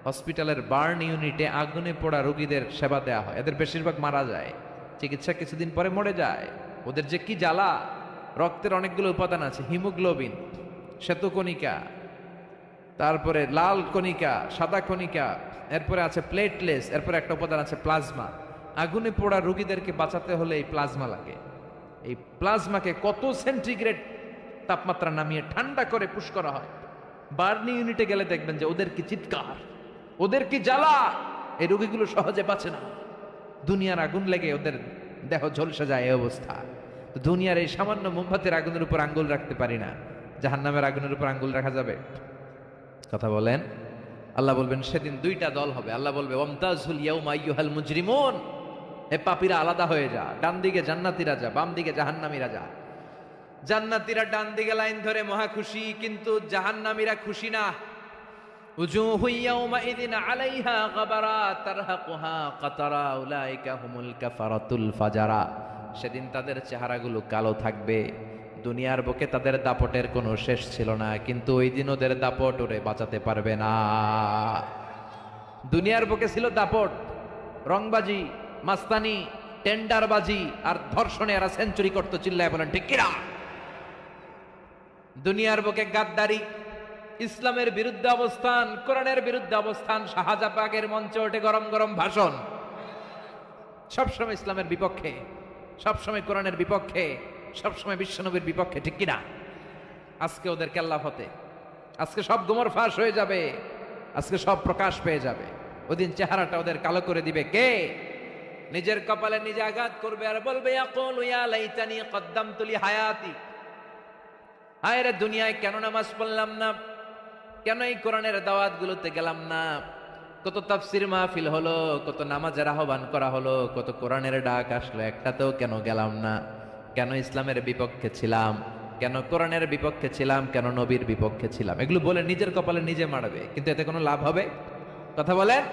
হসপিটালের বার্ন ইউনিটে আগুনে পোড়া রোগীদের সেবা দেওয়া হয়। এদের বেশিরভাগ মারা যায়, চিকিৎসা কিছুদিন পরে মরে যায়। ওদের যে কি জ্বালা! রক্তের অনেকগুলো উপাদান আছে, হিমোগ্লোবিন, শ্বেতকণিকা, তারপরে লাল কণিকা, সাদা কণিকা, এরপরে আছে প্লেটলেস, এরপরে একটা উপাদান আছে প্লাজমা। আগুনে পোড়া রোগীদেরকে বাঁচাতে হলে এই প্লাজমা লাগে। এই প্লাজমাকে কত সেন্টিগ্রেড তাপমাত্রা নামিয়ে ঠান্ডা করে পুশ করা হয়। বার্নি ইউনিটে গেলে দেখবেন যে ওদের কি চিৎকার, ওদের কি জ্বালা! এই রোগীগুলো সহজে বাঁচে না, দুনিয়ার আগুন লেগে ওদের দেহ ঝলসে যায় এই অবস্থা। দুনিয়ার এই সামান্য মোমবাতির আগুনের উপর আঙ্গুল রাখতে পারি না, জাহান্নামের আগুনের উপর আঙ্গুল রাখা যাবে? কথা বলেন। আল্লাহ বলবেন সেদিন দুইটা দল হবে। আল্লাহ বলবে ওয়ামতাজুল ইয়াউমা আইয়ুহাল মুজরিমুন, হে পাপীরা আলাদা হয়ে যা, ডান দিকে জান্নাতীরা যা, বাম দিকে জাহান্নামীরা যা। জান্নাতীরা ডান দিকে লাইন ধরে মহা খুশি, কিন্তু জাহান্নামীরা খুশি না। উজুহু ইয়াউমাইযিন আলাইহা গাবারা তারহাকুহা কাতারা উলাইকা হুমুল কাফারাতুল ফাজারা। সেদিন তাদের চেহারাগুলো কালো থাকবে। দুনিয়ার বুকে তাদের দাপটের কোনো শেষ ছিল না, কিন্তু ওই দিন ওদের দাপট ওরে বাঁচাতে পারবে না। দুনিয়ার বুকে ছিল দাপট, রংবাজি, মাস্তানি, টেন্ডারবাজি আর ধর্ষণে এরা সেঞ্চুরি করতো। চিল্লায় বলেন ঠিক কিনা? দুনিয়ার বুকে গাদ্দারি, ইসলামের বিরুদ্ধে অবস্থান, কোরআনের বিরুদ্ধে অবস্থান, শাহজাপাকের মঞ্চে ওঠে গরম গরম ভাষণ, সবসময় ইসলামের বিপক্ষে, সবসময় কোরআনের বিপক্ষে, সবসময় বিশ্বনবীর বিপক্ষে। ঠিক কিনা? আজকে ওদের কেল্লা ফতে, আজকে সব গোমর ফাঁস হয়ে যাবে, আজকে সব প্রকাশ পেয়ে যাবে। ওদিন চেহারাটা ওদের কালো করে দিবে কে? নিজের কপালে নিজে আঘাত করবে আর বলবে ইয়াকুলু ইয়া লাইতানি কদ্দামতু লি হায়াতি। হায় রে, দুনিয়ায় কেন নামাজ পড়লাম না, কেন এই কোরআনের দাওয়াতগুলোতে গেলাম না? কত তাফসির মাহফিল হলো, কত নামাজের আহ্বান করা হলো, কত কোরআনের ডাক আসলো, একটাতেও কেন গেলাম না? কেন ইসলামের বিপক্ষে ছিলাম, কেন কোরআনের বিপক্ষে ছিলাম, কেন নবীর বিপক্ষে ছিলাম? এগুলো বলে নিজের কপালে নিজে মারবে, কিন্তু এতে কোনো লাভ হবে? কথা বলেন।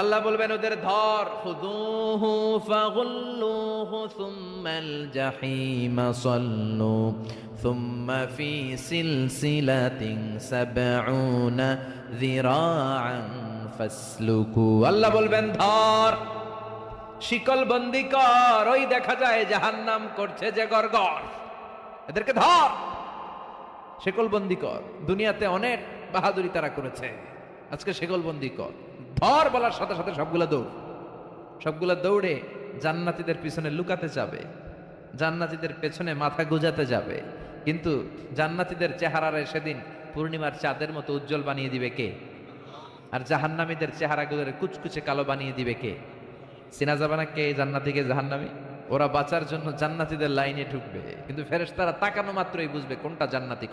আল্লাহ বলবেন ওদের ধর, খুযূহু ফাগুল্লুহু সুম্মাল জাহিমা সাল্লু সুম্মা ফি সিলসিলাতিন সাবউনা যিরাআন ফাসলুকু। আল্লাহ বলবেন ধর, শিকল বন্দি কর, ওই দেখা যায় জাহান্নাম করছে যে গড়গড়, এদেরকে ধর, শিকল বন্দি কর। দুনিয়াতে অনেক বাহাদুরি তারা করেছে, আজকে শিকল বন্দি কর। ধর বলার সাথে সাথে সবগুলা দৌড়, সবগুলা দৌড়ে জান্নাতীদের পিছনে লুকাতে যাবে, জান্নাতীদের পেছনে মাথা গুজাতে যাবে। কিন্তু জান্নাতীদের চেহারারে সেদিন পূর্ণিমার চাঁদের মতো উজ্জ্বল বানিয়ে দিবে কে? আর জাহান্নামীদের চেহারাগুলোর কুচকুচে কালো বানিয়ে দিবে কে? চিনা যাবে না কে জান্নাতীকে জাহান্নামী? ওরা বাঁচার জন্য জান্নাতীদের লাইনে ঢুকবে, কিন্তু ফেরেশতারা তাকানো মাত্রই বুঝবে কোনটা জান্নাতী।